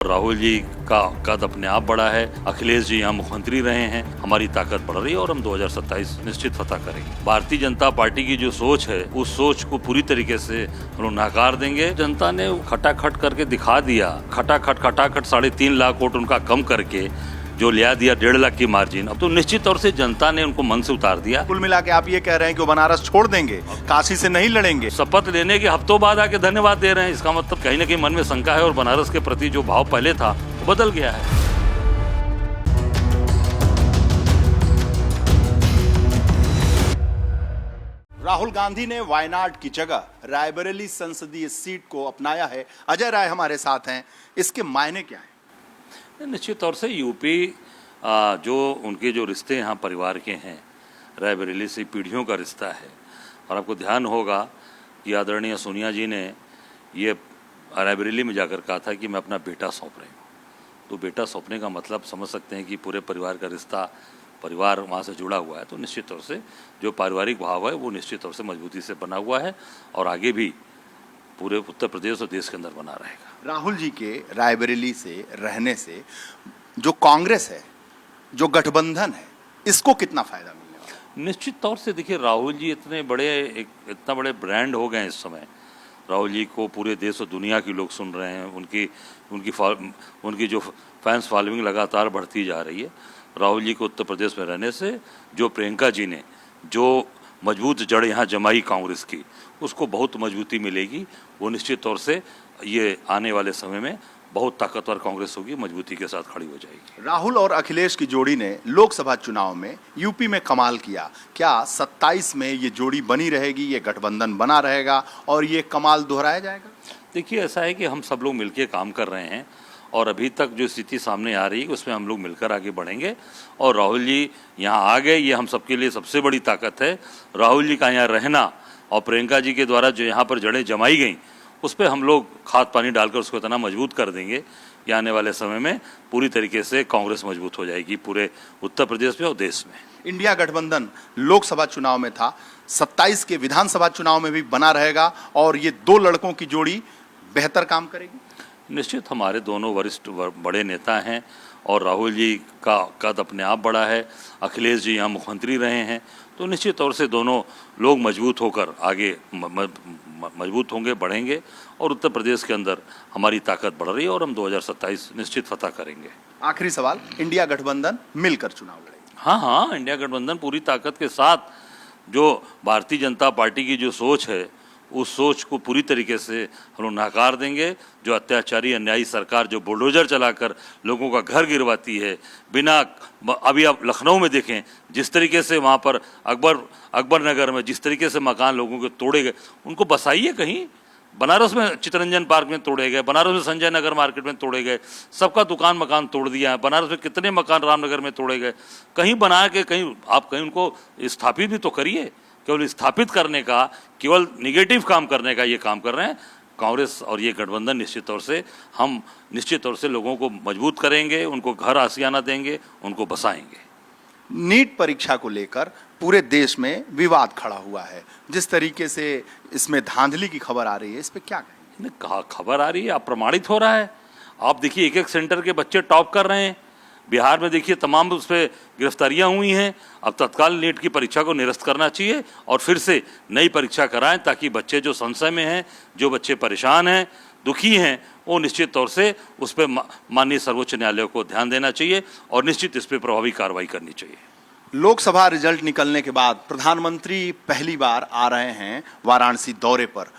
राहुल जी का कद अपने आप बड़ा है, अखिलेश जी यहाँ मुख्यमंत्री रहे हैं, हमारी ताकत बढ़ रही है और हम 2027 निश्चित फतह करेंगे। भारतीय जनता पार्टी की जो सोच है उस सोच को पूरी तरीके से हम लोग नकार देंगे। जनता ने खटाखट करके दिखा दिया, खटाखट 3.5 लाख वोट उनका कम करके जो लिया दिया 1.5 लाख की मार्जिन, अब तो निश्चित तौर से जनता ने उनको मन से उतार दिया। कुल मिला के आप ये कह रहे हैं कि वो बनारस छोड़ देंगे, काशी से नहीं लड़ेंगे। शपथ लेने के हफ्तों बाद आके धन्यवाद दे रहे हैं, इसका मतलब कहीं ना कहीं मन में शंका है और बनारस के प्रति जो भाव पहले था वो बदल गया है। राहुल गांधी ने वायनाड की जगह रायबरेली संसदीय सीट को अपनाया है। अजय राय हमारे साथ हैं, इसके मायने क्या हैं? निश्चित तौर से यूपी जो उनके जो रिश्ते यहाँ परिवार के हैं, रायबरेली से पीढ़ियों का रिश्ता है। और आपको ध्यान होगा कि आदरणीय सोनिया जी ने ये रायबरेली में जाकर कहा था कि मैं अपना बेटा सौंप रही हूँ। तो बेटा सौंपने का मतलब समझ सकते हैं कि पूरे परिवार का रिश्ता, परिवार वहाँ से जुड़ा हुआ है। तो निश्चित तौर से जो पारिवारिक भाव है वो निश्चित तौर से मजबूती से बना हुआ है और आगे भी पूरे उत्तर प्रदेश और देश के अंदर बना रहेगा। राहुल जी के रायबरेली से रहने से जो कांग्रेस है, जो गठबंधन है, इसको कितना फायदा मिलने वाला है? निश्चित तौर से देखिए, राहुल जी इतने बड़े ब्रांड हो गए इस समय। राहुल जी को पूरे देश और दुनिया के लोग सुन रहे हैं, उनकी जो फैंस फॉलोइंग लगातार बढ़ती जा रही है। राहुल जी को उत्तर प्रदेश में रहने से जो प्रियंका जी ने जो मजबूत जड़ यहाँ जमाई कांग्रेस की, उसको बहुत मजबूती मिलेगी। वो निश्चित तौर से ये आने वाले समय में बहुत ताकतवर कांग्रेस होगी, मजबूती के साथ खड़ी हो जाएगी। राहुल और अखिलेश की जोड़ी ने लोकसभा चुनाव में यूपी में कमाल किया। क्या 27 में ये जोड़ी बनी रहेगी, ये गठबंधन बना रहेगा और ये कमाल दोहराया जाएगा? देखिए, ऐसा है कि हम सब लोग मिलकर काम कर रहे हैं और अभी तक जो स्थिति सामने आ रही है उसमें हम लोग मिलकर आगे बढ़ेंगे। और राहुल जी यहाँ आ गए, ये हम सबके लिए सबसे बड़ी ताकत है। राहुल जी का यहाँ रहना और प्रियंका जी के द्वारा जो यहाँ पर जड़ें जमाई गई, उस पर हम लोग खाद पानी डालकर उसको इतना मजबूत कर देंगे कि आने वाले समय में पूरी तरीके से कांग्रेस मजबूत हो जाएगी पूरे उत्तर प्रदेश में और देश में। इंडिया गठबंधन लोकसभा चुनाव में था, 27 के विधानसभा चुनाव में भी बना रहेगा और ये दो लड़कों की जोड़ी बेहतर काम करेगी। निश्चित हमारे दोनों वरिष्ठ बड़े नेता हैं और राहुल जी का कद अपने आप बड़ा है, अखिलेश जी यहाँ मुख्यमंत्री रहे हैं। तो निश्चित तौर से दोनों लोग मजबूत होकर आगे मजबूत होंगे, बढ़ेंगे और उत्तर प्रदेश के अंदर हमारी ताकत बढ़ रही है और हम 2027 निश्चित फतह करेंगे। आखिरी सवाल, इंडिया गठबंधन मिलकर चुनाव लड़ेगी? हाँ, इंडिया गठबंधन पूरी ताकत के साथ, जो भारतीय जनता पार्टी की जो सोच है उस सोच को पूरी तरीके से हम लोग नकार देंगे। जो अत्याचारी अन्यायी सरकार जो बुलडोजर चलाकर लोगों का घर गिरवाती है बिना, अभी आप लखनऊ में देखें जिस तरीके से वहाँ पर अकबर नगर में जिस तरीके से मकान लोगों के तोड़े गए, उनको बसाइए कहीं। बनारस में चित्तरंजन पार्क में तोड़े गए, बनारस में संजय नगर मार्केट में तोड़े गए, सबका दुकान मकान तोड़ दिया है। बनारस में कितने मकान रामनगर में तोड़े गए। कहीं बना के कहीं आप कहीं उनको स्थापित भी तो करिए। केवल स्थापित करने का, केवल निगेटिव काम करने का ये काम कर रहे हैं कांग्रेस और ये गठबंधन। निश्चित तौर से लोगों को मजबूत करेंगे, उनको घर आसियाना देंगे, उनको बसाएंगे। नीट परीक्षा को लेकर पूरे देश में विवाद खड़ा हुआ है। जिस तरीके से इसमें धांधली की खबर आ रही है, इस पे क्या कहेंगे? खबर आ रही है, अप्रमाणित हो रहा है। आप देखिए, एक सेंटर के बच्चे टॉप कर रहे हैं। बिहार में देखिए तमाम उस पर गिरफ्तारियां हुई हैं। अब तत्काल नीट की परीक्षा को निरस्त करना चाहिए और फिर से नई परीक्षा कराएं, ताकि बच्चे जो संशय में हैं, जो बच्चे परेशान हैं, दुखी हैं, वो निश्चित तौर से उस पर माननीय सर्वोच्च न्यायालय को ध्यान देना चाहिए और निश्चित इस पर प्रभावी कार्रवाई करनी चाहिए। लोकसभा रिजल्ट निकलने के बाद प्रधानमंत्री पहली बार आ रहे हैं वाराणसी दौरे पर।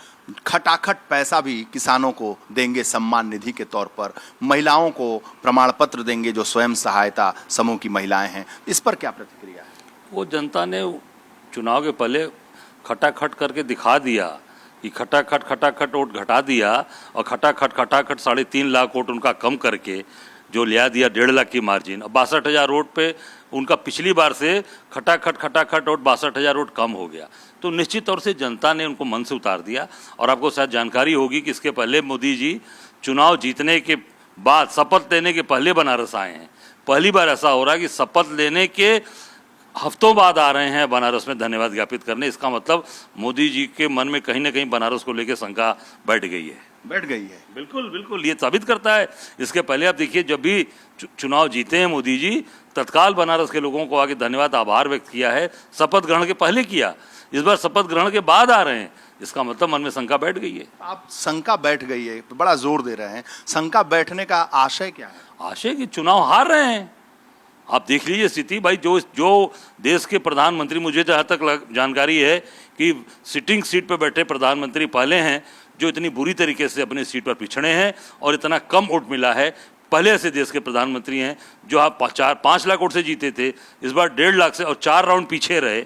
खटाखट पैसा भी किसानों को देंगे सम्मान निधि के तौर पर, महिलाओं को प्रमाण पत्र देंगे जो स्वयं सहायता समूह की महिलाएं हैं। इस पर क्या प्रतिक्रिया है? वो जनता ने चुनाव के पहले खटाखट करके दिखा दिया कि खटाखट वोट घटा दिया और खटाखट 3.5 लाख वोट उनका कम करके जो लिया दिया 1.5 लाख की मार्जिन। अब 62,000 वोट पे उनका पिछली बार से खटाखट वोट 62,000 वोट कम हो गया। तो निश्चित तौर से जनता ने उनको मन से उतार दिया। और आपको शायद जानकारी होगी कि इसके पहले मोदी जी चुनाव जीतने के बाद, शपथ लेने के पहले बनारस आए हैं। पहली बार ऐसा हो रहा है कि शपथ लेने के हफ्तों बाद आ रहे हैं बनारस में धन्यवाद ज्ञापित करने। इसका मतलब मोदी जी के मन में कहीं ना कहीं बनारस को लेकर शंका बैठ गई है। बैठ गई है। बिल्कुल बिल्कुल, ये साबित करता है। इसके पहले आप देखिए, जब भी चुनाव जीते हैं मोदी जी, तत्काल बनारस के लोगों को आके धन्यवाद आभार व्यक्त किया है। शपथ ग्रहण के पहले किया, इस बार शपथ ग्रहण के बाद आ रहे हैं, इसका मतलब मन में शंका बैठ गई है। आप शंका बैठ गई है तो बड़ा जोर दे रहे हैं, शंका बैठने का आशय क्या है? आशय कि चुनाव हार रहे हैं। आप देख लीजिए स्थिति भाई, जो देश के प्रधानमंत्री, मुझे जहाँ तक जानकारी है कि सिटिंग सीट पर बैठे प्रधानमंत्री पहले हैं जो इतनी बुरी तरीके से अपनी सीट पर पिछड़े हैं और इतना कम वोट मिला है। पहले ऐसे देश के प्रधानमंत्री हैं जो आप 5 लाख वोट से जीते थे, इस बार 1.5 लाख से, और 4 राउंड पीछे रहे।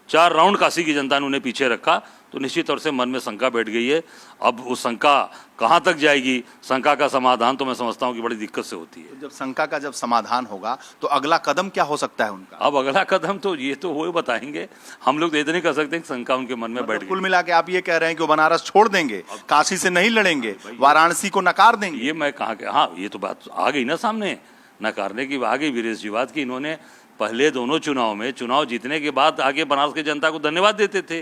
4 राउंड काशी की जनता ने उन्हें पीछे रखा, तो निश्चित तौर से मन में शंका बैठ गई है। अब वो शंका कहाँ तक जाएगी, शंका का समाधान तो मैं समझता हूँ कि बड़ी दिक्कत से होती है। तो जब शंका का जब समाधान होगा तो अगला कदम क्या हो सकता है उनका? अब अगला कदम तो ये तो वो बताएंगे, हम लोग तो इतने कर सकते हैं कि शंका उनके मन में बैठ गई। कुल मिला के आप ये कह रहे हैं कि वो बनारस छोड़ देंगे, काशी से नहीं लड़ेंगे, वाराणसी को नकार देंगे? ये मैं कहाँ के, हाँ ये तो बात आ गई ना सामने, नकारने की आ गई वीरेश जी बात की। इन्होंने पहले दोनों चुनाव में, चुनाव जीतने के बाद आगे बनारस की जनता को धन्यवाद देते थे,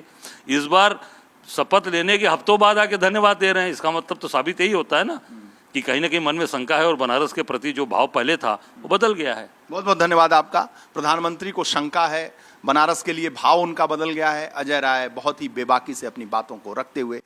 इस बार शपथ लेने के हफ्तों बाद आके धन्यवाद दे रहे हैं। इसका मतलब तो साबित यही होता है ना कि कहीं ना कहीं मन में शंका है और बनारस के प्रति जो भाव पहले था वो बदल गया है। बहुत बहुत धन्यवाद आपका। प्रधानमंत्री को शंका है, बनारस के लिए भाव उनका बदल गया है। अजय राय बहुत ही बेबाकी से अपनी बातों को रखते हुए